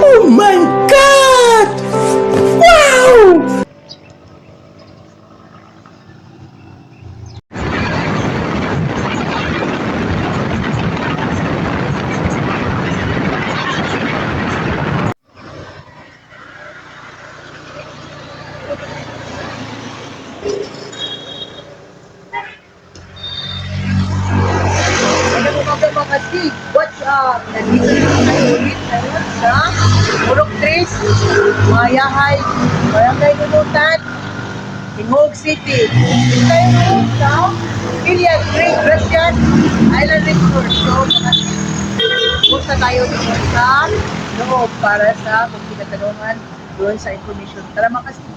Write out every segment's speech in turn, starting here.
Oh my God! Wow! Magandang umaga mga kastig. What's up? Nandito na tayo ulit ngayon sa Murok Tres, Mayahay, Barangay Lulutan, Hingog City. Dito tayo ngayon sa Villa Great Russian Island Resort. So, mga kastig, punta tayo dito sa loob para sa kung tinatanungan doon sa information. Tara mga kastig.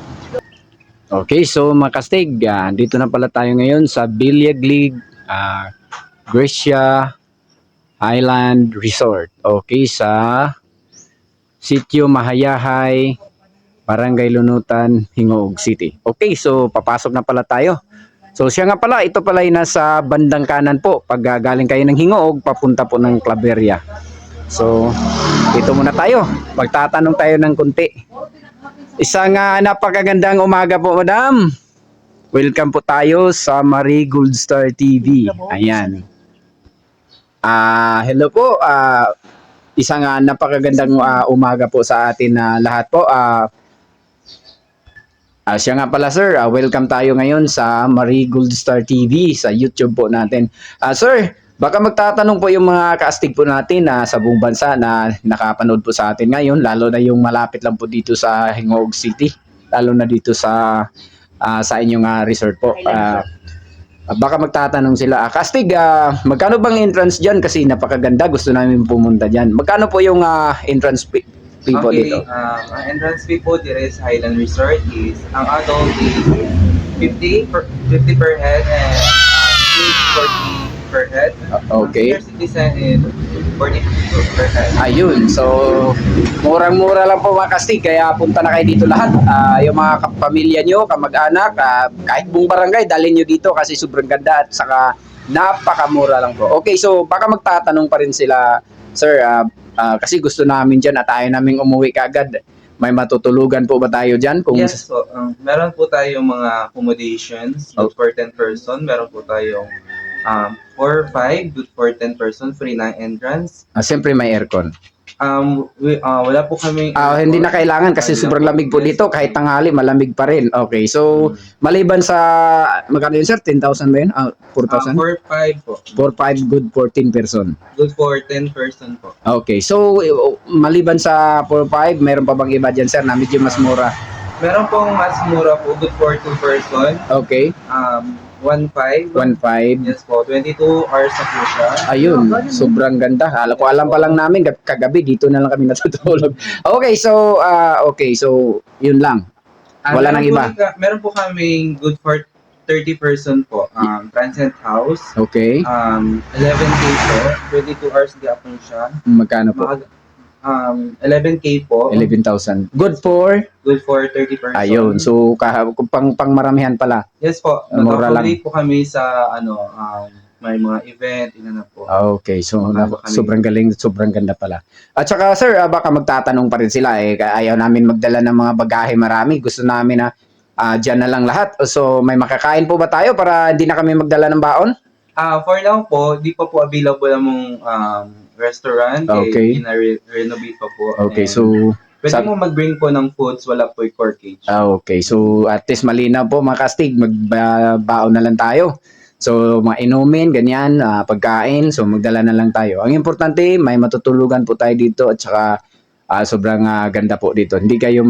Okay, so mga kastig, dito na pala tayo ngayon sa Bilyaglig Gracia Island Resort. Okay, sa Sitio Mahayahay, Barangay Lunutan, Hingog City. Okay, so papasok na pala tayo. So siya nga pala, ito pala ay nasa bandang kanan po. Pag galing kayo ng Hingog, papunta po ng Claveria. So, dito muna tayo. Magtatanong tayo ng kunti. Isang napakagandang umaga po, madam. Welcome po tayo sa Marie Gold Star TV. Ayan. Hello po. Isang napakagandang umaga po sa atin lahat po. Siya nga pala sir, welcome tayo ngayon sa Marie Gold Star TV sa YouTube po natin. Sir, baka magtatanong po yung mga kaastig po natin sa buong bansa na nakapanood po sa atin ngayon, lalo na yung malapit lang po dito sa Hingog City, lalo na dito sa inyong resort po. Baka magtatanong sila, kaastig, magkano bang entrance dyan? Kasi napakaganda, gusto namin pumunta dyan. Magkano po yung entrance fee po dito? Ang entrance fee po dito sa Highland Resort is, ang adult is 50 per head and kids 40 per head. Okay. Senior citizen is 40 per head. Ayun, so murang-mura lang po mga kastig, kaya punta na kayo dito lahat. Yung mga pamilya nyo, kamag-anak, kahit buong barangay, dalhin nyo dito kasi sobrang ganda at saka napakamura lang po. Okay, so baka magtatanong pa rin sila, sir, kasi gusto namin dyan at ayaw naming umuwi kaagad. May matutulugan po ba tayo dyan? Kung... Yes po, meron po tayong mga accommodations good for 10 person. Meron po tayong 4-5 good for 10 person, free na entrance. Siyempre may aircon. Wala po kami Hindi na kailangan kasi sobrang lamig po dito. Kahit tanghali, malamig pa rin. Okay, so maliban sa, magkano yun sir? 10,000 ba yun? 4,000? 4-5 po. 4-5 good 14 person. Good for 10 person po. Okay, so maliban sa 4-5, mayroon pa bang iba dyan sir na medyo mas mura? Meron pong mas mura po, good for 2 person. Okay, 1.5. 1-5. Yes po, 22 hours na po siya. Ayun, sobrang ganda. Alam pa lang namin kagabi dito na lang kami natutulog. Okay, so yun lang. Wala nang iba. Meron po kaming good for 30 person po. Transient house. Okay, 11K po. 22 hours gapon siya. magkano po? 11K po. 11,000. Good for? Good for 30 person. Ayun, so pang maramihan pala. Yes po. Mura lang. Nag-accommodate po kami sa may mga event, na po. Okay, so Kami. sobrang galing, sobrang ganda pala. At saka sir, baka magtatanong pa rin sila ayaw namin magdala ng mga bagahe marami. Gusto namin na dyan na lang lahat. So may makakain po ba tayo para hindi na kami magdala ng baon? For now po, di pa po available ang restaurant. Okay. Renovate pa po. Okay, And so pwede mo mag-bring po ng foods, wala po yung corkage. okay, so at least malinaw po mga kastig, magbaon na lang tayo. So mga inumin, ganyan, pagkain, so magdala na lang tayo. Ang importante, may matutulugan po tayo dito at saka sobrang ganda po dito. Hindi kayo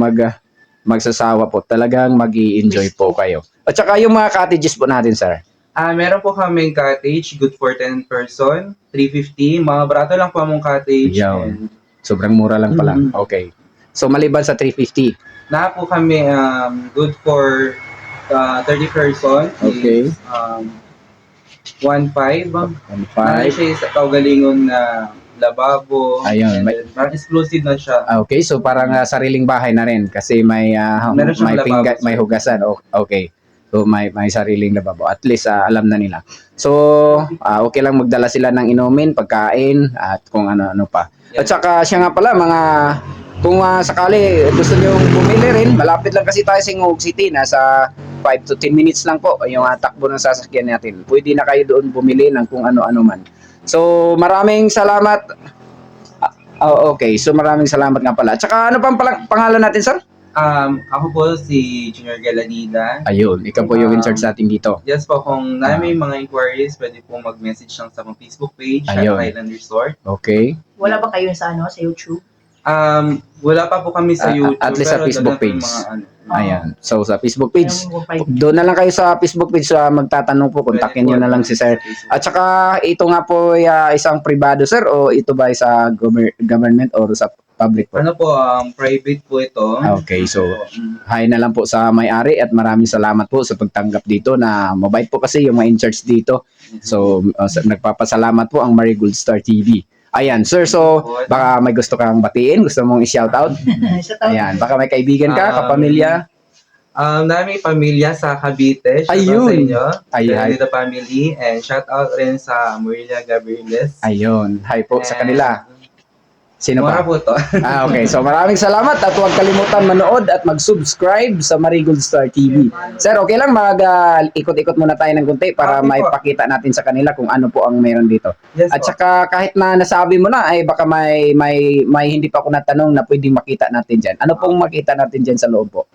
magsasawa po, talagang mag-i-enjoy po kayo. At saka yung mga cottages po natin, sir. Meron po kaming cottage, good for 10 person, 350. Mga barato lang po among cottage. Yan. Sobrang mura lang pala. Okay. So maliban sa 350. Na po kami good for 30 person. Okay. Is, 1.5. 1.5. Siya sa kaugalingon na lababo. Ayun, And then, parang exclusive na siya. Okay, so parang sariling bahay na rin kasi may Meron siyang may lababo, pinggan, sir. may hugasan. Okay. So may sariling lababo. At least alam na nila. So okay lang magdala sila ng inumin, pagkain at kung ano-ano pa. At saka siya nga pala mga kung sakali gusto niyo bumili rin, malapit lang kasi tayo sa Ingog City, nasa 5 to 10 minutes lang po yung takbo ng sasakyan natin. Pwede na kayo doon bumili ng kung ano-ano man. So maraming salamat. Okay, so maraming salamat nga pala. At saka ano pang pangalan natin, sir? Ako po si Junior Galanida. Ayun, ikaw po yung in charge natin dito. Yes po, kung may mga inquiries, pwede po mag-message lang sa mga Facebook page, Ayun. Shutter Island Resort. Okay. Wala ba kayo sa YouTube? Wala pa po kami sa YouTube. At least sa pero Facebook dapat yung page. mga Ayan. So sa Facebook page, Ayun, doon na lang kayo sa Facebook page magtatanong po, kontakin nyo na lang si sir. At saka ito nga po ay isang privado, sir, o ito ba ay sa government or sa public po? Ano po, private po ito. Okay, so hi na lang po sa may-ari at maraming salamat po sa pagtanggap dito na mabait po kasi yung mga in-charge dito. So nagpapasalamat po ang Marigold Star TV. Ayan, sir, so baka may gusto kang batiin, gusto mong i-shoutout? Ayan, baka may kaibigan ka, kapamilya? Dami pamilya sa Cavite. Shout out Ayun. sa inyo. Ay, hi. Dito family. And shout out rin sa Murillia Gabrieles. Ayun, hi po sa kanila. Sino Mura pa? po to. Okay. So maraming salamat at huwag kalimutan manood at mag-subscribe sa Marigold Star TV. Sir, okay lang ikot-ikot muna tayo ng konti para Okay po. maipakita natin sa kanila kung ano po ang meron dito. Yes At po. saka kahit na nasabi mo na ay baka may hindi pa ako natanong na pwedeng makita natin diyan. Ano pong makita natin diyan sa loob po?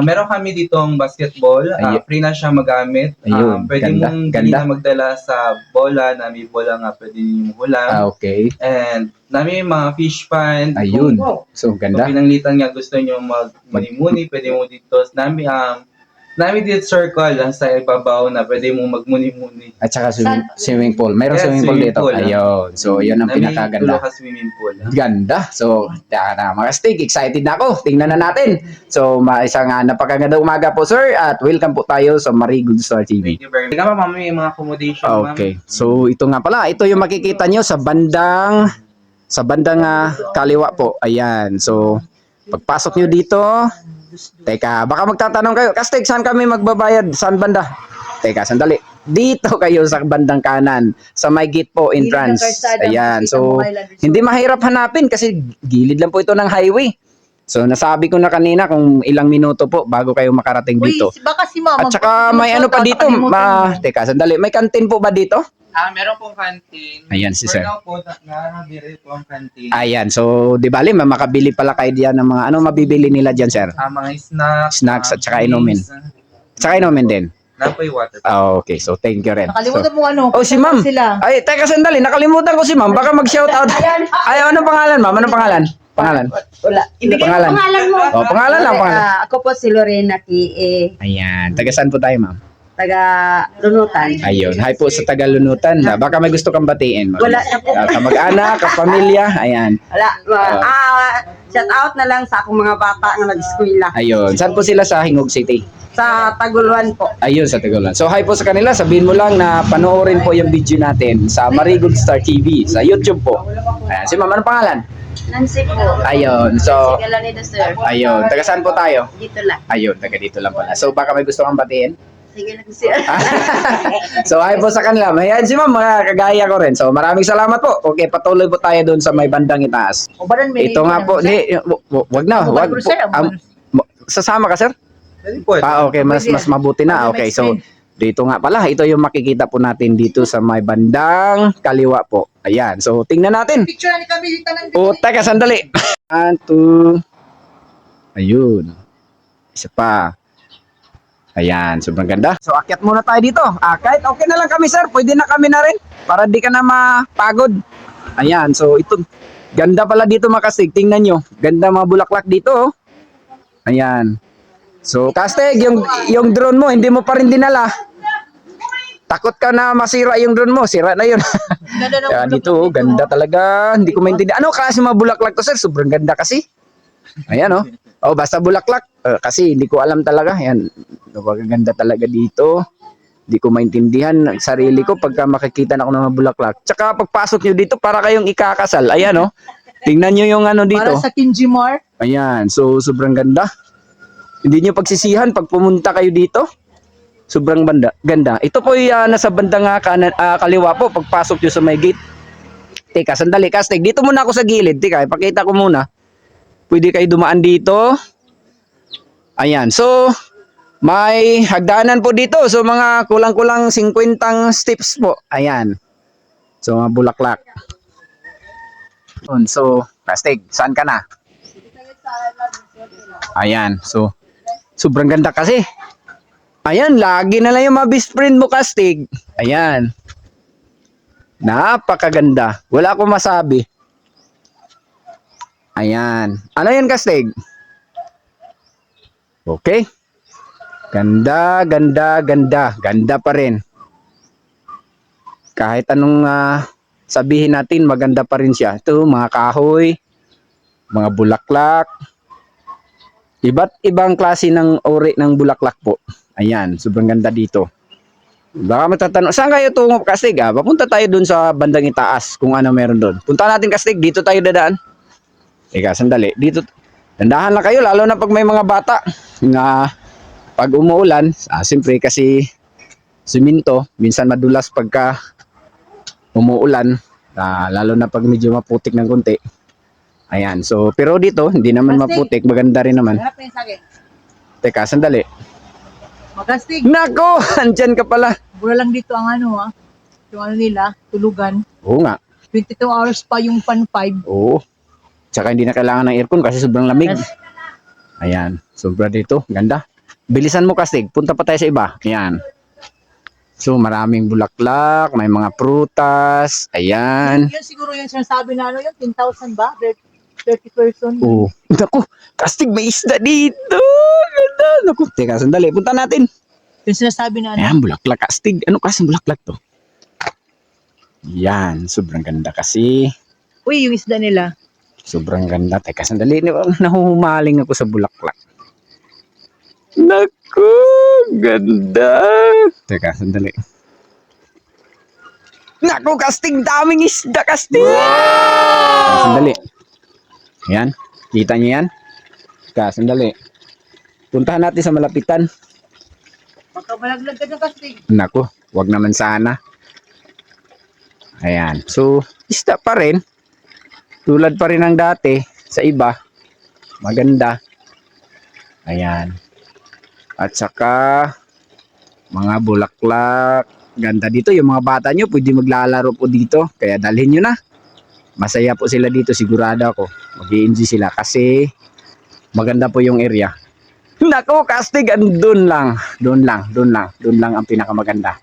Meron kami ditong basketball. Ayun. Free na siya magamit. Ayun, Pwede ganda, mong ganda. dali na magdala sa bola na may bola nga pwede yung hulam. Okay. And nami mga fish pan. Ayun. So Kung ganda. pinanglitan nga gusto nyo mag-muni-muni, pwede mo dito. Nami dito circle sa ibabaw na pwede mo mag-muni-muni. At saka swimming pool. Mayroong Yes, swimming pool swimming dito. pool. Ayun. So yun ang Nami pinakaganda. tulo ka swimming pool. Ganda. So, mga stick, excited na ako. Tingnan na natin. So, isang napakaganda umaga po, sir. At welcome po tayo sa Marigold Star TV. Thank you very much. Tingnan mo, mami, yung mga accommodation, ma'am. Okay. So, ito nga pala. Ito yung makikita nyo sa bandang kaliwa po. Ayan. So, pagpasok nyo dito, teka, baka magtatanong kayo, Kastig, saan kami magbabayad? Saan banda? Teka, sandali. Dito kayo sa bandang kanan, sa may gate po, entrance. Ayan. So, hindi mahirap hanapin kasi gilid lang po ito ng highway. So, nasabi ko na kanina kung ilang minuto po bago kayo makarating dito. Baka si Mama. At saka may ano pa dito, teka, sandali, may kantin po ba dito? Meron pong canteen. Ayan, si sir. For now po, nakabiri po ang canteen. Ayan, so di bali makabili pala kayo diyan ng mga ano mabibili nila diyan, sir? Mga snacks. Snacks at saka inumin. Tsaka inumin din. Napoy water. Okay, so thank you rin. Nakalimutan mo ano? Oh, si ma'am. Sila. Ay, teka sandali, nakalimutan ko si ma'am. Baka mag-shoutout. Ay, anong pangalan, ma'am? Anong pangalan? Pangalan? Wala. Ibigay mo Pangalan. pangalan mo. Oh, pangalan lang, pangalan. Ako po si Lorena T.E. Ayan, taga saan po tayo, ma'am? Taga Lunutan. Ayun, hi po sa Tagalunutan. Baka may gusto kang batiin. Wala na po. Kamag-anak, kapamilya, ayan. Wala. Shout out na lang sa akong mga bata na nag-eskwela. Ayun, saan po sila sa Hingog City? Sa Taguluan po. Ayun, sa Tagulan. So, hi po sa kanila. Sabihin mo lang na panoorin po yung video natin sa Marigold Star TV, sa YouTube po. Ayan, si ma'am, anong pangalan? Nancy po. Ayun, so, Galanida sir. ayun, taga saan po tayo? Dito lang. Ayun, taga dito lang pala. So, baka may gusto kang batiin? Sige lang sir. So, hi po sa kanila. Ayan, si ma'am, mga kagaya ko rin. So, maraming salamat po. Okay, patuloy po tayo doon sa may bandang itaas. O ba rin may... Ito nga po, wag na, wag po. Sasama ka, sir? Pwede po. Okay, mas mabuti na. Okay, so dito nga pala, ito yung makikita po natin dito sa may bandang kaliwa po. Ayan, so tingnan natin. Picture ni kami dito ng... O, teka, sandali. 1, 2. Ayun. Isa pa. Ayan, sobrang ganda. So, akyat muna tayo dito. Kahit okay na lang kami, sir. Pwede na kami na rin. Para di ka na mapagod. Ayan, so ito. Ganda pala dito, Makastig. Tingnan nyo. Ganda mga bulaklak dito. Oh. Ayan. So, Kastig, yung drone mo, hindi mo pa rin dinala. Takot ka na masira yung drone mo. Sira na yun. Kaya dito, oh, ganda talaga. Hindi ko maintindihan. Ano kasi mga bulaklak to, sir? Sobrang ganda kasi. Ayan, oh. Oh, basta bulaklak. Kasi hindi ko alam talaga. Ayan. Ganda talaga dito. Hindi ko maintindihan ang sarili ko pagka makikita na ako ng mga bulaklak. Tsaka pagpasok nyo dito, para kayong ikakasal. Ayan, oh. Tingnan nyo yung ano dito. Para sa Kinjimar. Ayan. So, sobrang ganda. Hindi nyo pagsisihan pag pumunta kayo dito. Sobrang ganda. Ito po nasa bandang kaliwa po pagpasok nyo sa may gate. Teka, sandali, Kastig. Dito muna ako sa gilid. Teka, ipakita ko muna. Pwede kayo dumaan dito. Ayan. So, may hagdanan po dito. So, mga kulang-kulang 50 steps po. Ayan. So, mga bulaklak. So, Kastig, saan ka na? Ayan. So, sobrang ganda kasi. Ayan, lagi na lang yung mga best friend mo, Kastig. Ayan. Napakaganda. Wala akong masabi. Ayan. Ano yan, Kastig? Okay. Ganda, ganda, ganda. Ganda pa rin. Kahit anong sabihin natin, maganda pa rin siya. Ito, mga kahoy, mga bulaklak. Iba't ibang klase ng uri ng bulaklak po. Ayan, sobrang ganda dito. Baka matatanong, saan kayo tungo, Kastig? Papunta tayo dun sa bandang itaas kung ano meron dun. Punta natin, Kastig, dito tayo dadaan. Teka, sandali. Dito, dandahan lang kayo, lalo na pag may mga bata na pag umuulan, siyempre kasi siminto, minsan madulas pagka umuulan, lalo na pag medyo maputik ng konti. Ayan, so, pero dito, hindi naman maputik, maganda rin naman. Harap na yung saging. Teka, sandali. Magastig. Nako, andyan ka pala. Mura lang dito ang yung nila, tulugan. Oo nga. 22 hours pa yung pan 5. Oo. Tsaka hindi na kailangan ng aircon kasi sobrang lamig. Ayan. Sobra dito. Ganda. Bilisan mo, Kastig. Punta pa tayo sa iba. Ayan. So, maraming bulaklak. May mga prutas. Ayan. Yun siguro yung sinasabi na yung 10,000 ba? 30 person. Oo. Naku. Kastig, may isda dito. Ganda. Naku. Teka, sandali. Punta natin. Yung sinasabi na Ayan, bulaklak. Kastig. Ano kasing bulaklak to? Yan. Sobrang ganda kasi. Uy, yung isda nila. Sobrang ganda. Teka, sandali. Nahuhumaling ako sa bulaklak. Naku, ganda. Teka, sandali. Naku, Kastig, daming isda, Kastig. Teka, sandali. Ayan, kita niyo yan? Teka, sandali. Puntahan natin sa malapitan. Baka malaglag ka dyan, Kastig. Naku, wag naman sana. Ayan, so, isda pa rin. Tulad pa rin ng dati sa iba. Maganda. Ayan. At saka mga bulaklak. Ganda dito. Yung mga bata nyo pwede maglalaro po dito. Kaya dalhin nyo na. Masaya po sila dito. Sigurado ako. Mag-i-enjoy sila. Kasi maganda po yung area. Nako, Kastig. Doon lang. Doon lang ang pinakamaganda.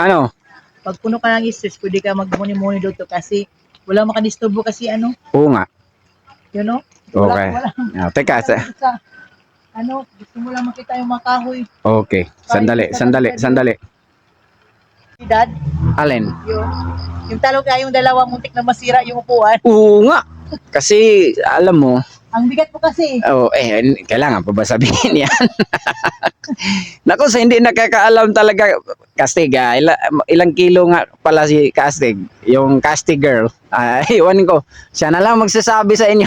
Ano? Pag puno ka ng stress, pwede ka magmuni-muni dito kasi wala makadisturbo kasi Oo nga. you know? Okay. Wala. Teka. Gusto mo lang makita yung mga kahoy. Okay. Sandali. Si Dad, Alin? yung talo kaya yung dalawa muntik na masira yung upuan. Oo nga. Kasi, alam mo, Ang bigat mo kasi. kailangan pa ba sabihin yan? Naku, sa hindi nakakaalam talaga, Kastig, ilang kilo nga pala si Kastig, yung Kastig girl. Iwan ko, siya na lang magsasabi sa inyo.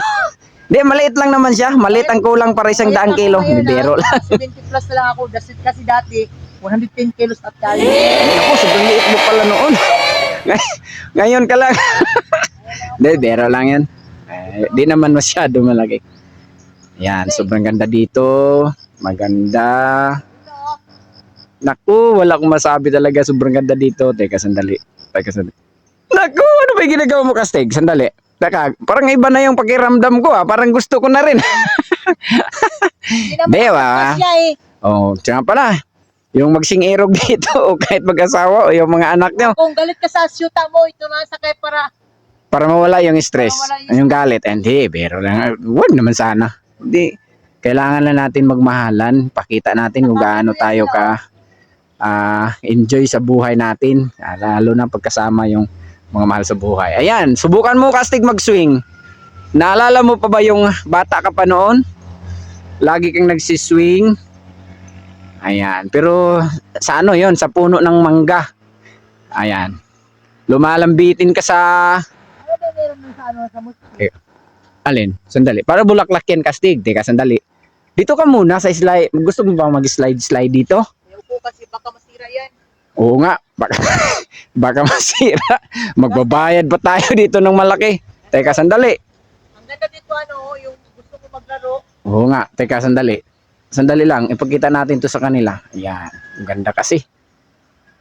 Hindi, maliit lang naman siya. Maliit ang kulang para 100 kilo. Biro lang. 70 plus na lang ako. Kasi dati, 110 kilos at kaya. Naku, sobrang liit mo pala noon. Ngayon ka lang. Hindi, biro lang yan. Di naman masyado malaki. Yan, sobrang ganda dito. Maganda. Naku, wala akong masabi talaga. Sobrang ganda dito. Teka, sandali. Naku, ano ba yung ginagawa mo, Kastig? Sandali. Teka, parang iba na yung pakiramdam ko. Parang gusto ko na rin. Di ba? Oh, tsaka pala. Yung magsing-irog dito o kahit mag-asawa o yung mga anak nyo. Kung galit ka sa syuta mo, ito na sakay para Mawala yung stress. Yung galit. Hindi, pero lang. Huwag naman sana. Hindi. Kailangan na natin magmahalan. Pakita natin kung gaano tayo ka enjoy sa buhay natin. Lalo na pagkasama yung mga mahal sa buhay. Ayan, subukan mo, Kastig, mag-swing. Naalala mo pa ba yung bata ka pa noon? Lagi kang nagsiswing. Ayan, pero sa ano yon, sa puno ng mangga. Ayan. Lumalambitin ka sa... Alin? Sandali. Para bulaklak yan, Kastig. Teka, sandali. Dito ka muna sa slide. Gusto mo ba mag-slide dito? Ayaw po kasi baka masira yan. Oo nga. Baka, baka masira. Magbabayad pa tayo dito ng malaki. Teka, sandali. Ang ganda dito yung gusto ko maglaro. Oo nga. Teka, sandali. Sandali lang. Ipakita natin to sa kanila. Ayan. Ang ganda kasi.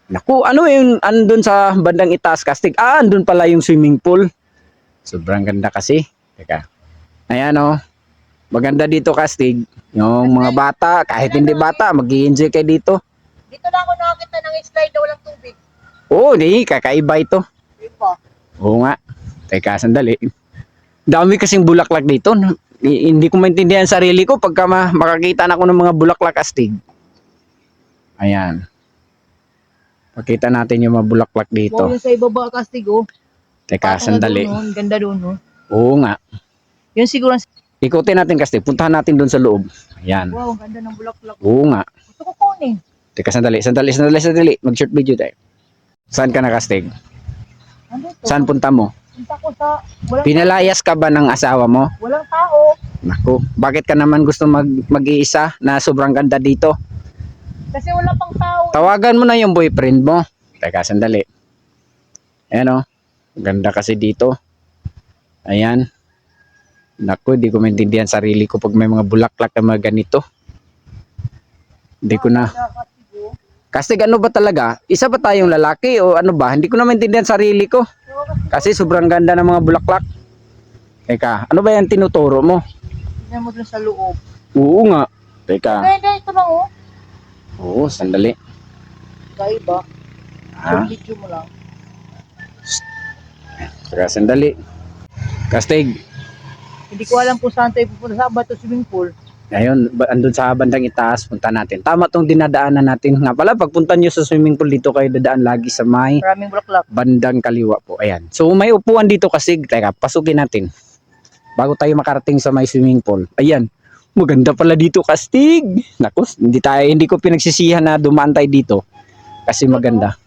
Naku, ano yung andun sa bandang itaas, Kastig? Andun pala yung swimming pool. Sobrang ganda kasi. Teka. Ayan o. Maganda dito, Kastig. Yung mga bata, kahit hindi bata, mag-i-enjoy kayo dito. Dito lang ako nakakita ng slide na walang tubig. Oo, di. Kakaiba ito. Diba? Oo nga. Teka, sandali. Dami kasing bulaklak dito. Hindi ko maintindihan sarili ko pagka makakita na ako ng mga bulaklak, Astig. Ayan. Pakita natin yung mga bulaklak Wow, dito. yung sa ibaba kastig Teka, sandali. Ang ganda doon Oo nga. Yun siguro Ikutin natin, Kastig. Puntahan natin doon sa loob. Ayan. wow, ang ganda ng bulaklak. Oo nga. Gusto ko kunin. Teka, sandali. Mag-short video tayo. Saan ka na, Kastig? Ano to? Saan punta mo? Punta ko sa walang Pinalayas ka ba ng asawa mo? walang tao. Naku, bakit ka naman gusto mag-iisa na sobrang ganda dito? Kasi wala pang tao. Tawagan mo na yung boyfriend mo. Teka, sandali. Ayan o. Ganda kasi dito. Ayan. Naku, di ko maintindihan sarili ko pag may mga bulaklak na mga ganito. Hindi ko na. Kasi ano ba talaga? Isa ba tayong lalaki o ano ba? Hindi ko na maintindihan sarili ko. Kasi sobrang ganda ng mga bulaklak. Teka, ano ba yan tinuturo mo? Tignan mo dun sa loob. Oo nga. Teka. Hindi, ito lang Oo, sandali. Kaiba. Ha? Yung video mo lang. Teka, sandali. Kastig. Hindi ko alam kung saan tayo pupunta. Sa Bato Swimming Pool. Ayun, andun sa bandang itaas, punta natin. Tama tong dinadaanan natin. Nga pala, pagpunta nyo sa swimming pool dito, kayo dadaan lagi sa may Maraming bulaklak. bandang kaliwa po. Ayan. So, may upuan dito kasi. Teka, pasukin natin. Bago tayo makarating sa may swimming pool. Ayan. Maganda pala dito, Kastig. Naku, hindi ko pinagsisihan na dumaan tayo dito. Kasi maganda.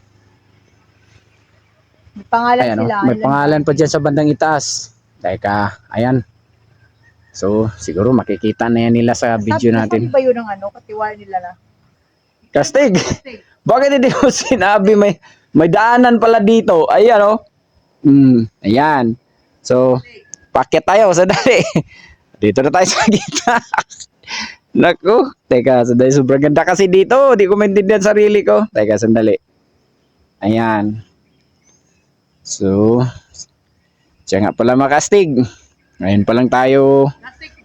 May pangalan Ayan, sila. oh, may pangalan pa dyan sa bandang itaas. Teka, ayan. So, siguro makikita na yan nila sa video natin. Sabi ba yun ng katiwala nila na? Kastig, bakit hindi mo sinabi may daanan pala dito? Ayan oh. Ayan. So, paket tayo, sandali. Dito na tayo sa gitna. Naku, teka, sandali. Sobrang ganda kasi dito. Di ko maintindihan sarili ko. Teka, sandali. Ayan. So, siya nga pala makastig. Ngayon pa lang tayo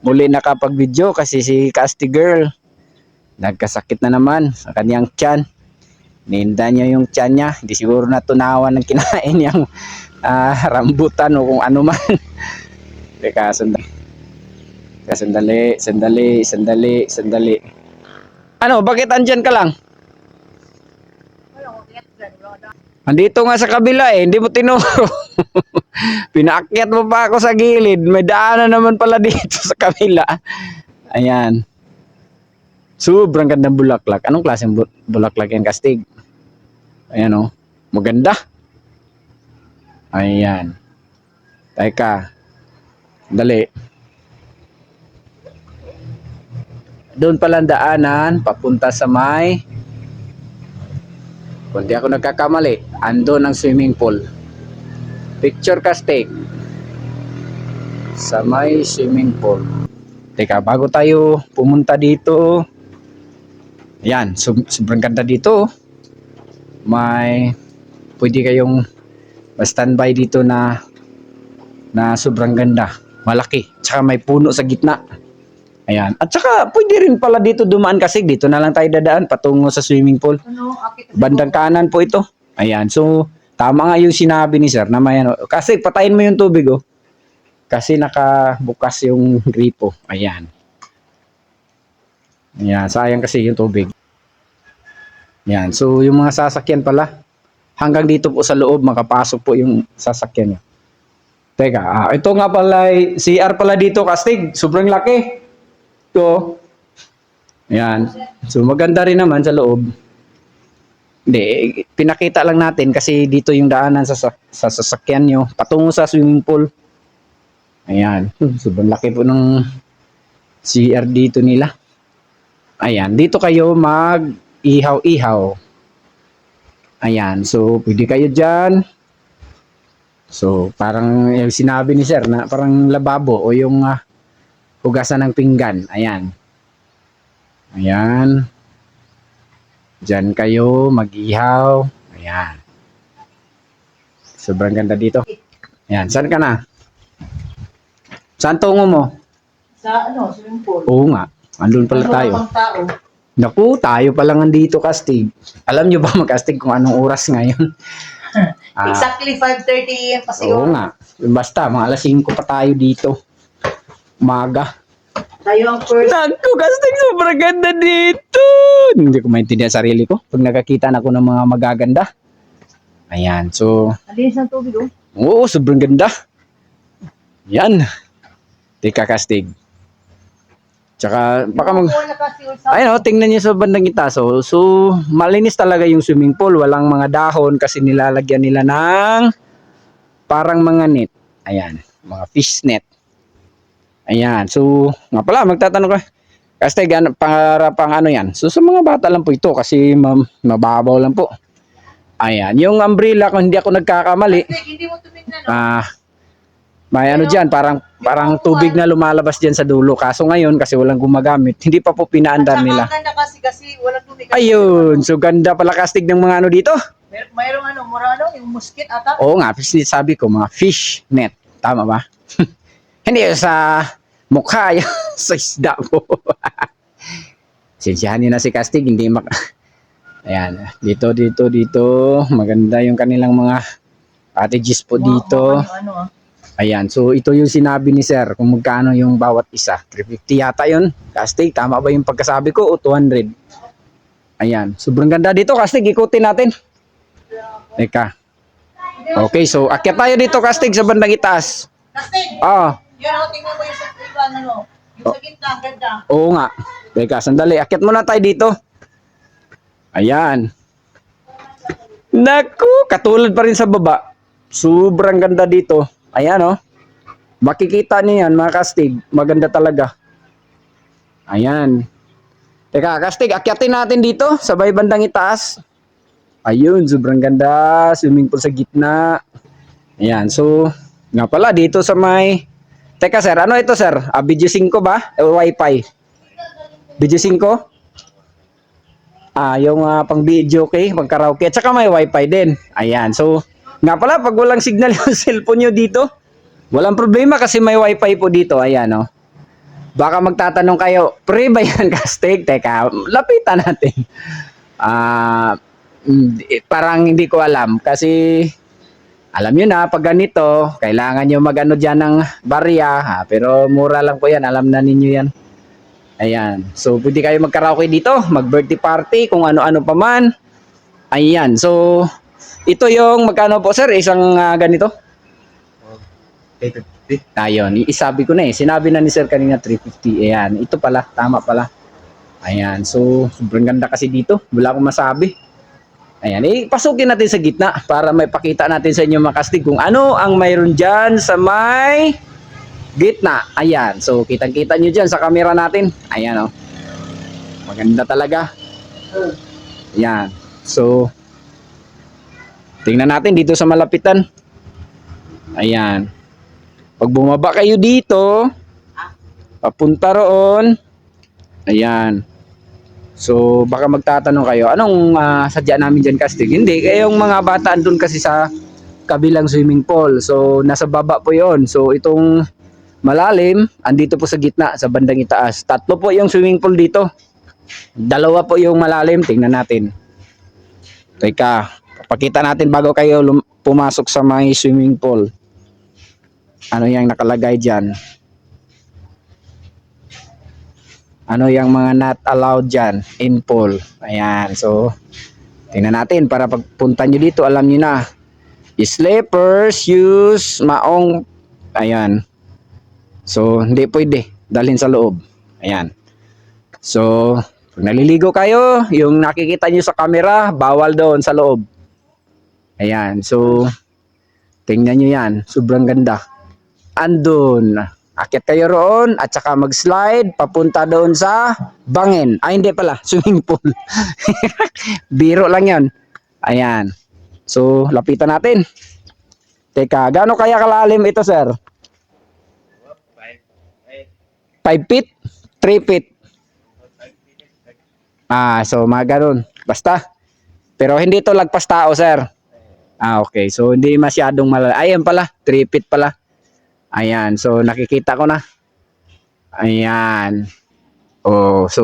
muli nakapag-video kasi si Casty Girl nagkasakit na naman sa kanyang tiyan. Ninda niya yung tiyan niya. Hindi siguro natunawan ng kinain niyang rambutan o kung ano man. Teka, sandali. Ano, bakit andyan ka lang? Andito nga sa kabila hindi mo tinuro. Pinaakyat mo pa ako sa gilid. May daanan naman pala dito sa kabila. Ayan. Sobrang gandang bulaklak. Anong klaseng bulaklak yan, Kastig? Ayan oh. Maganda. Ayan. Teka. Dali. Doon pala ang daanan papunta sa may, kung di ako nagkakamali, andun ang swimming pool. Picture, Kastig. Sa may swimming pool. Teka, bago tayo pumunta dito. Ayan, sobrang ganda dito. May pwede kayong standby dito na sobrang ganda. Malaki. Tsaka may puno sa gitna. Ayan. At saka pwede rin pala dito dumaan kasi dito na lang tayo dadaan patungo sa swimming pool. Bandang kanan po ito. Ayan. So, tama nga yung sinabi ni sir na may ano. Kasi patayin mo yung tubig oh. Kasi nakabukas yung gripo. Ayan. Ayan. Sayang kasi yung tubig. Ayan. So, yung mga sasakyan pala. Hanggang dito po sa loob makapasok po yung sasakyan nyo. Teka. Ito nga pala. CR pala dito, Kastig. Sobrang laki. Ito. Ayan. So, maganda rin naman sa loob. Hindi, pinakita lang natin kasi dito yung daanan sa sasakyan nyo patungo sa swimming pool. Ayan. Sobrang laki po ng CR dito nila. Ayan, dito kayo mag-ihaw-ihaw. Ayan, so pwede kayo dyan. So, parang yung sinabi ni sir na parang lababo o yung hugasan ng pinggan. Ayan. Ayan. Dyan kayo mag-ihaw. Ayan. Sobrang ganda dito. Ayan, saan ka na? Saan tungo mo? Sa ano, swimming pool. Oo nga, andun pala tayo. Wala pang tao. Naku, tayo pa lang andito, Kastig. Alam nyo ba, Kastig, kung anong oras ngayon? Exactly 5:30 AM kasi Oo nga. Basta, mga alas 5 pa tayo dito. Umaga. tayo ang first. Naku, Kastig, sobrang ganda dito. Hindi ko maintindihan sarili ko pag nakakita na ako ng mga magaganda. Ayan, so, Alinis ng tubig, oh. oo, sobrang ganda. Yan. Teka, Kastig. Tsaka, baka mag... Wala kasi sa Ayun, tingnan niyo sa bandang itaso. So, malinis talaga yung swimming pool. Walang mga dahon kasi nilalagyan nila ng parang mga net. Ayan, mga fish net. Ayan, so, nga pala, magtatanong ka. Kasi para pang ano yan. So, sa mga bata lang po ito kasi mababaw lang po. Ayan, yung umbrella, kung hindi ako nagkakamali, hindi mo tumignan, no? may ano dyan, parang tubig na lumalabas dyan sa dulo. Kaso ngayon, kasi walang gumagamit, hindi pa po pinaandar nila. Ang ganda kasi walang tubig. Ayun, so ganda pala Kastig ng mga ano dito. Mayroong ano, murano, yung musket ata. Oo nga, sabi ko, mga fish net. Tama ba? Hindi sa mukha, yun, sa isda po. Sensyahan nyo na si Kastig, hindi Ayan, dito. Maganda yung kanilang mga cottages po dito. Ano, Ayan, so ito yung sinabi ni sir kung magkano yung bawat isa. 350 yata yun. Kastig, tama ba yung pagkasabi ko o 200? Ayan, sobrang ganda dito. Kastig, ikutin natin. Teka. Okay, so akyat tayo dito, Kastig, sa bandang itaas. Kastig! Ah, Yun ako, tingnan mo yung sa iba, ano, yung sa gitna, ang ganda. oo nga. Teka, sandali. Akyat muna tayo dito. Ayan. Naku, katulad pa rin sa baba. Sobrang ganda dito. Ayan, oh. Makikita niyo yan, mga Kastig. Maganda talaga. Ayan. Teka, Kastig, akyatin natin dito sa may bandang itaas. Ayun, sobrang ganda. Swimming pool sa gitna. Ayan, so, nga pala, dito sa may... Teka, sir, ano ito, sir? Video 5 ba? O Wi-Fi? Video 5? Yung pang video, okay? Pang karaoke. At saka may Wi-Fi din. Ayan, so... Nga pala, pag walang signal yung cellphone nyo dito, walang problema kasi may wifi po dito. Ayan, oh. Baka magtatanong kayo, pre ba yan, Kastig? Teka, lapitan natin. Parang hindi ko alam kasi alam nyo na, pag ganito, kailangan nyo mag-ano dyan ng barya. Pero mura lang po yan, alam na ninyo yan. Ayan, so pwede kayo magkaraoke dito, mag-birthday party, kung ano-ano pa man. Ayan, so... Ito yung magkano po sir, isang ganito? 850. Ayun, isabi ko na eh. Sinabi na ni sir kanina 350. Ayan, ito pala, tama pala. Ayan, so sobrang ganda kasi dito. Wala akong masabi. Ayan, pasukin natin sa gitna para may pakita natin sa inyo mga Kastig kung ano ang mayroon dyan sa may gitna. Ayan, so kitang-kita nyo dyan sa camera natin. Ayan, oh. Maganda talaga. Ayan, so... Tingnan natin dito sa malapitan. Ayan. Pag bumaba kayo dito, papunta roon. Ayan. So, baka magtatanong kayo, anong sadya namin dyan, Kastig? Hindi, kayong mga bata andun kasi sa kabilang swimming pool. So, nasa baba po yon. So, itong malalim, andito po sa gitna, sa bandang itaas. 3 po yung swimming pool dito. 2 po yung malalim. Tingnan natin. Teka. Pakita natin bago kayo pumasok sa may swimming pool. Ano yung nakalagay dyan? Ano yung mga not allowed dyan in pool? Ayan. So, tingnan natin para pagpunta nyo dito, alam nyo na. Slippers, shoes, maong. Ayan. So, hindi pwede. Dalhin sa loob. Ayan. So, pag naliligo kayo, yung nakikita nyo sa camera, bawal doon sa loob. Ayan, so tingnan nyo yan, sobrang ganda. Andun, Akyat kayo roon at saka mag-slide papunta doon sa bangin. Ay, hindi pala, swimming pool. Biro lang yon. Ayan. So, lapitan natin. Teka, gaano kaya kalalim ito, sir? 5 feet? 3 feet? So mga ganun. Basta. Pero hindi ito lagpas tao, sir. Okay. So, hindi masyadong malala. Ayan pala. 3 feet pala. Ayan. So, nakikita ko na. Ayan. So,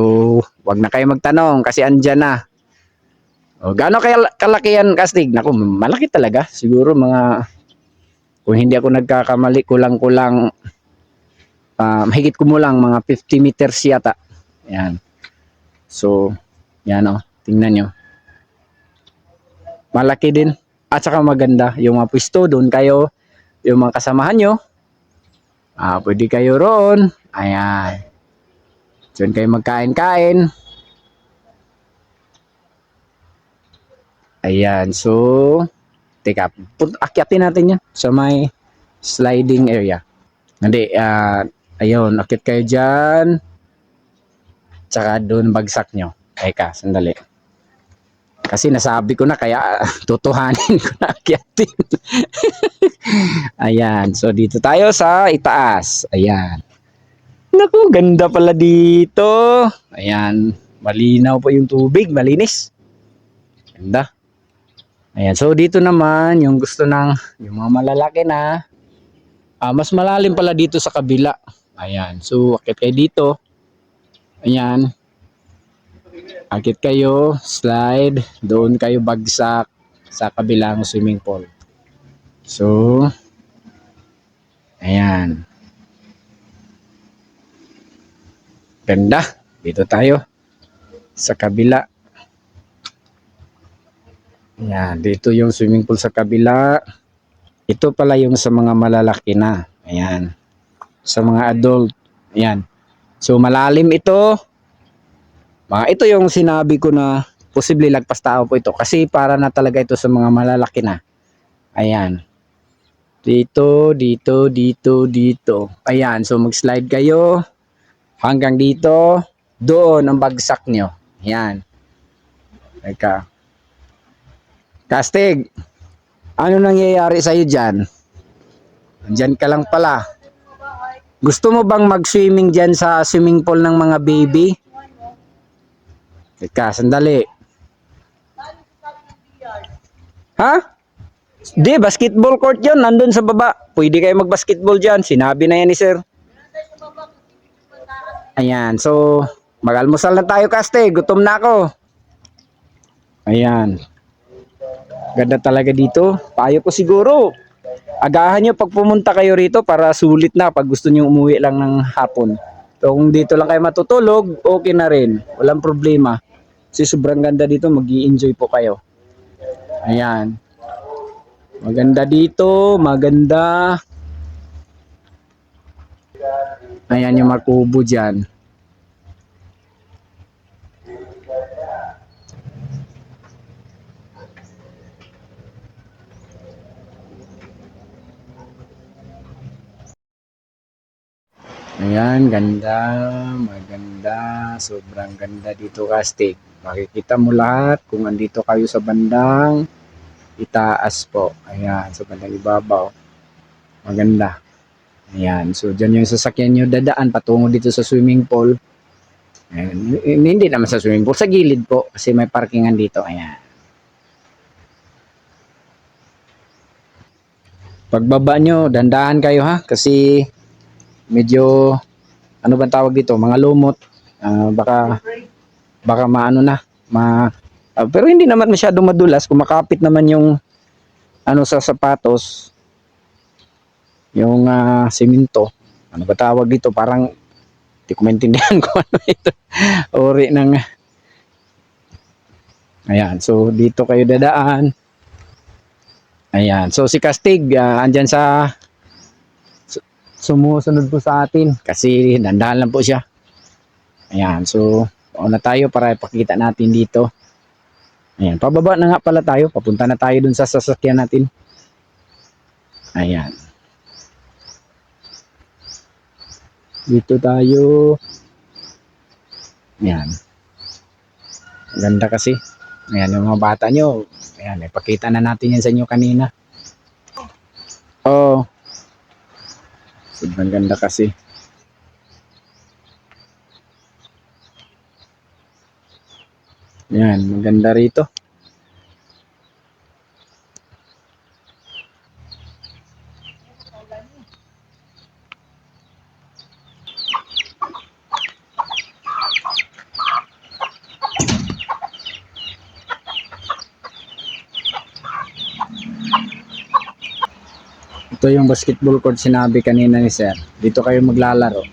wag na kayo magtanong kasi andyan na. Gaano kaya kalaki yan, Kastig? Naku, malaki talaga. Siguro mga, kung hindi ako nagkakamali, kulang-kulang, mahigit kumulang mga 50 meters yata. Ayan. So, yan o. Tingnan nyo. Malaki din. At saka maganda. Yung mga pwesto, doon kayo, yung mga kasamahan nyo, pwede kayo roon. Ayan. Doon kayo magkain-kain. Ayan. So, teka. Akyatin natin yan sa may sliding area. Hindi. Ayun. Akyat kayo dyan. Tsaka doon bagsak nyo. Teka, sandali. Kasi nasabi ko na kaya tutuhanin ko na akyatin. Ayan. So, dito tayo sa itaas. Ayan. Naku, ganda pala dito. Ayan. Malinaw po yung tubig. Malinis. Ganda. Ayan. So, dito naman yung gusto ng yung mga malalaki na mas malalim pala dito sa kabila. Ayan. So, akyat kayo dito. Ayan. Akit kayo, slide, doon kayo bagsak sa kabilang swimming pool. So, ayan. Ganda. Dito tayo sa kabila. Ayan, dito yung swimming pool sa kabila. Ito pala yung sa mga malalaki na. Ayan. Sa mga adult. Ayan. So, malalim ito. Ito yung sinabi ko na posible lagpas tao po ito. Kasi para na talaga ito sa mga malalaki na. Ayan. Dito, dito, dito, dito. Ayan. So, mag-slide kayo. Hanggang dito. Doon ang bagsak nyo. Ayan. Teka. Kastig. Ano nangyayari sa'yo dyan? Dyan ka lang pala. Gusto mo bang mag-swimming dyan sa swimming pool ng mga baby? Teka, sandali. Ha? Di, basketball court yun. Nandun sa baba. Pwede kayo mag-basketball dyan. Sinabi na yan ni sir. Ayan, so, mag-almusal na tayo, Kaste. Gutom na ako. Ayan. Ganda talaga dito. Payo ko siguro. Agahan nyo pag pumunta kayo rito para sulit na pag gusto nyo umuwi lang ng hapon. So kung dito lang kayo matutulog, okay na rin. Walang problema. Kasi sobrang ganda dito, mag-i-enjoy po kayo. Ayan. Maganda dito, maganda. Ayan yung makubo dyan. Ayan, ganda, maganda, sobrang ganda dito, Kastig. Makikita mo lahat kung andito kayo sa bandang itaas po. Ayan, sa bandang ibabaw. Maganda. Ayan, so dyan yung sasakyan nyo dadaan patungo dito sa swimming pool. Ayan, hindi naman sa swimming pool, sa gilid po kasi may parkingan dito. Ayan. Pagbaba nyo, dandahan kayo ha, kasi medyo ano bang tawag dito, mga lumot, baka maano na pero hindi naman masyadong madulas kung makapit naman yung ano sa sapatos, yung simento, ano ba tawag dito, parang di ko maintindihan kung ano ito ori ng ayan, so dito kayo dadaan. Ayan, so si Kastig andyan sa sumusunod po sa atin kasi dandahan lang po siya. Ayan, so pauna tayo para ipakita natin dito. Ayan, pababa na nga pala tayo, papunta na tayo dun sa sasakyan natin. Ayan. Dito tayo. Yan. Ganda kasi. Ayan, yung mga bata nyo. Ayan, ipakita na natin yan sa inyo kanina. Oh. Sobrang ganda kasi. Yan, maganda rito. Ito yung basketball court sinabi kanina ni Sir. Dito kayo maglalaro.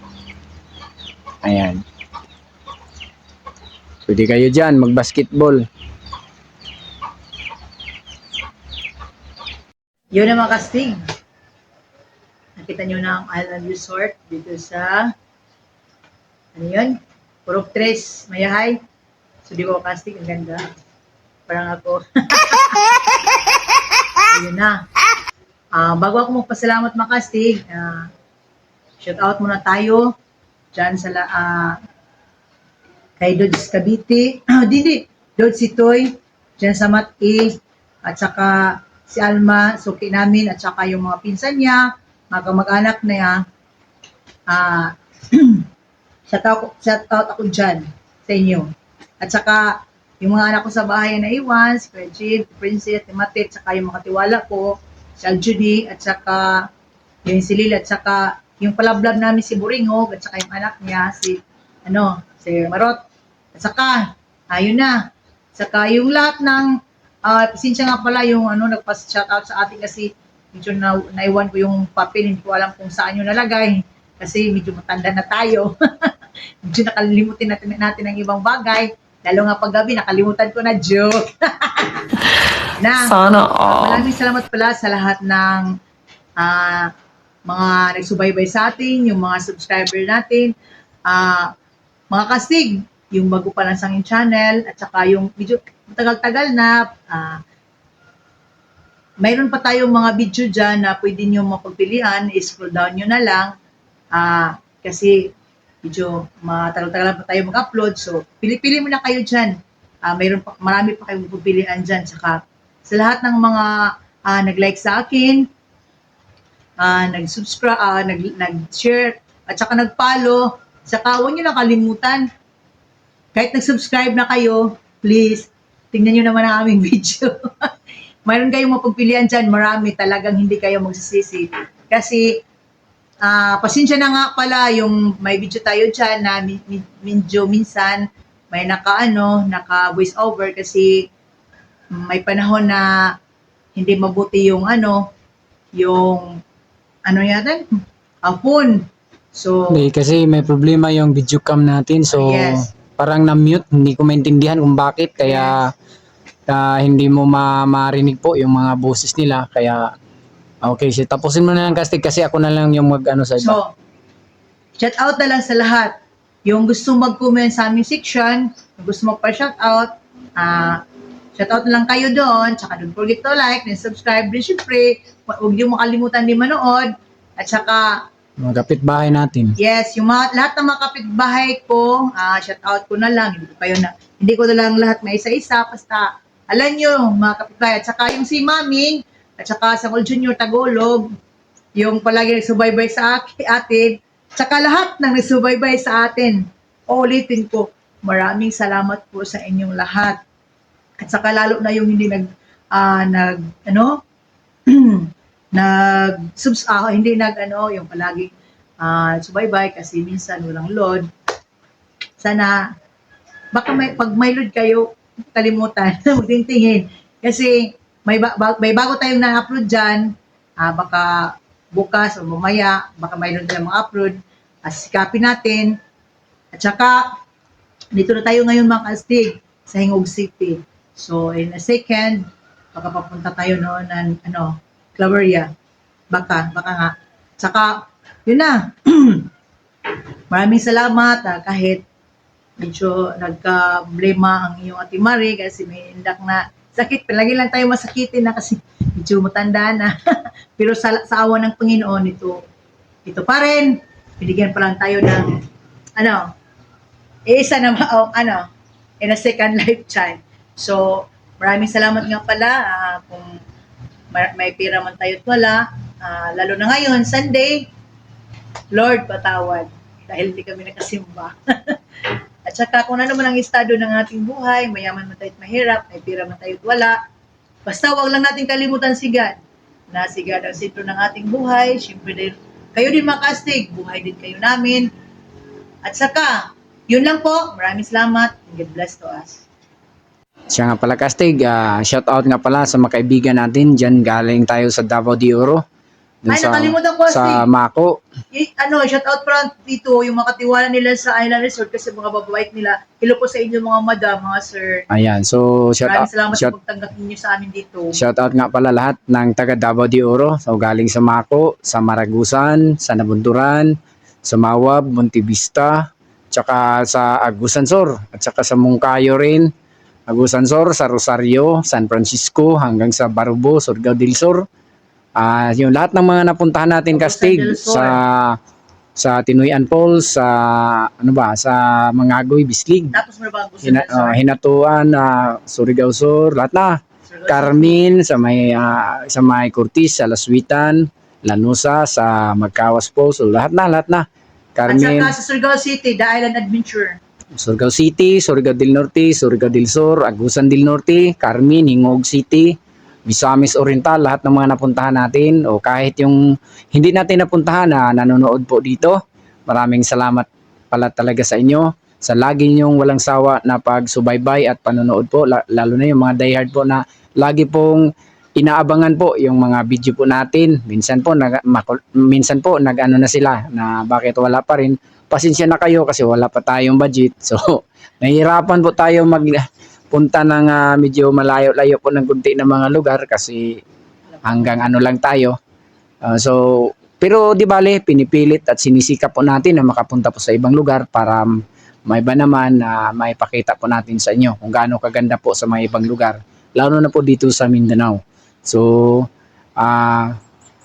Ayan. Pwede kayo dyan mag-basketball. Yun ang mga kastig. Nakita nyo na ang Island Resort dito sa, ano yun? Purok 3, Mayahay. So, di ko kastig, ang ganda. Parang ako. Yun na. Bago ako magpasalamat mga kastig, shout out muna tayo dyan sa kay Dodge Cavite, Dodge Sitoy, dyan sa Mat-E, at saka si Alma, suki namin, at saka yung mga pinsan niya, mga kamag-anak na yan. Shout out ako dyan sa inyo. At saka yung mga anak ko sa bahay na iwan, si Regine, si Princess, si Mate, at saka yung mga tiwala ko, si Aljudy, at saka yung si Lil, at saka yung palablab namin si Buringog, at saka yung anak niya, si Marot. At saka, ayun na. Saka yung lahat ng, pasensya nga pala yung nagpa-shoutout sa atin kasi medyo naiwan ko yung papel, hindi ko alam kung saan yung nalagay kasi medyo matanda na tayo. Medyo nakalimutin natin ang ibang bagay. Lalo nga paggabi, nakalimutan ko na joke. Sana all. Maraming salamat pala sa lahat ng mga nagsubaybay sa atin, yung mga subscriber natin, mga kastig, yung bago pa lang sa aking channel, at saka yung medyo tagal-tagal na, mayroon pa tayong mga video dyan na pwede nyo mapagpilian, scroll down nyo na lang, kasi medyo matagal-tagal pa tayo mag-upload, so pili-pili mo na kayo dyan. Marami pa kayong pupilian dyan, saka sa lahat ng mga nag-like sa akin, nag-subscribe, nag-share, at saka nag-follow. Saka huwag nyo nakalimutan, kahit nag-subscribe na kayo, please, tingnan nyo naman ang aming video. Mayroon kayong mapagpilian dyan, marami talagang hindi kayo magsisisi. Kasi, pasensya na nga pala, yung may video tayo dyan na medyo minsan, may naka voice over kasi may panahon na hindi mabuti yung phone. So, Hindi, kasi may problema yung video cam natin. So, Yes. parang na-mute. Hindi ko maintindihan kung bakit. Kaya, hindi mo marinig po yung mga boses nila. Kaya, okay. So, tapusin mo na lang kastig kasi ako na lang yung sa iba. So, shout out na lang sa lahat. Yung gusto mag-comment sa aming section, yung gusto magpa-shout out, shout out na lang kayo doon. Tsaka don't forget to like and subscribe din syempre. Huwag niyo makalimutan din manood. At saka, Mga kapitbahay natin. yes, yung lahat ng mga kapitbahay ko, shout out ko na lang. Hindi ko na lang lahat may isa-isa. Basta, alam nyo, mga kapitbahay. At saka yung si Maming, at saka sa Col Junior Tagolog, yung palagi nagsubaybay sa atin, at saka lahat ng nagsubaybay sa atin. Ulitin ko, maraming salamat po sa inyong lahat. At saka lalo na yung hindi yung palagi subaybay kasi minsan walang load. Sana, baka pag may load kayo, kalimutan, magtingtingin. Kasi may bago tayong na-upload dyan, baka bukas o mamaya, baka mayroon tayong ma-upload, sikapin natin. At saka, dito na tayo ngayon mga kastig sa Hingog City. So, in a second, baka papunta tayo noon ng Claveria. Baka nga. Saka, yun na. Maraming salamat kahit medyo nagka-problema ang iyong Ate Marie kasi may indak na sakit. Palagi lang tayo masakitin na kasi medyo matanda na. Pero sa awa ng Panginoon, ito pa rin. binigyan pa lang tayo ng, isa na in a second lifetime. So, maraming salamat nga pala kung may pira man tayo at wala. Lalo na ngayon, Sunday, Lord, patawad dahil hindi kami nakasimba. At saka kung ano man ang estado ng ating buhay, mayaman man tayo at mahirap, may pira man tayo at wala, basta wag lang natin kalimutan si God. Na si God ang sentro ng ating buhay. Siyempre din, kayo din mga kastig, buhay din kayo namin. At saka, yun lang po. Maraming salamat. God bless to us. Siya nga pala Kastig, shout out nga pala sa mga kaibigan natin. Diyan galing tayo sa Davao de Oro. Dun Ay, nakalimutan ko, sa Kastig. Mako. Shout out pala dito, yung mga katiwala nila sa Island Resort kasi mga babait nila. Hello po sa inyo mga madam, mga sir. Ayan, so Maraming salamat sa pagtanggap ninyo sa amin dito. shout out nga pala lahat ng taga Davao de Oro. So galing sa Mako, sa Maragusan, sa Nabunturan, sa Mawab, Montevista, tsaka sa Agusan Sur, at tsaka sa Mungkayo rin. Agusan Sur, sa Rosario, San Francisco, hanggang sa Barubo, Surigao del Sur. Yung lahat ng mga napuntahan natin Kastig Del Sur. sa Tinuyan Falls, sa sa Mangagoy, Bislig, Tapos mo ba ang gusto Hinatuan, Surigao Sur, lahat na. Carmen sa may Curtis, sa Laswitan, Lanusa, sa Magkawas po, so lahat na. At Carmen, saka sa Surigao City, The Island Adventure. Surigao City, Surigao del Norte, Surigao del Sur, Agusan del Norte, Carmen, Hingog City, Misamis Oriental, lahat ng mga napuntahan natin o kahit yung hindi natin napuntahan na nanonood po dito. Maraming salamat pala talaga sa inyo sa lagi niyong walang sawa na pagsubaybay at panonood po, lalo na yung mga diehard po na lagi pong inaabangan po yung mga video po natin. Minsan po nag-ano na sila na bakit wala pa rin. Pasensya na kayo kasi wala pa tayong budget. So, nahihirapan po tayo magpunta ng medyo malayo-layo po ng kunti na mga lugar kasi hanggang ano lang tayo. Pero di bale, pinipilit at sinisikap po natin na makapunta po sa ibang lugar para may iba naman na maipakita po natin sa inyo kung gaano kaganda po sa mga ibang lugar. Lalo na po dito sa Mindanao. So,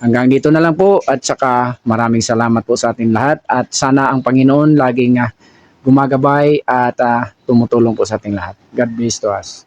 hanggang dito na lang po at saka maraming salamat po sa ating lahat at sana ang Panginoon laging gumagabay at tumutulong po sa ating lahat. God bless to us.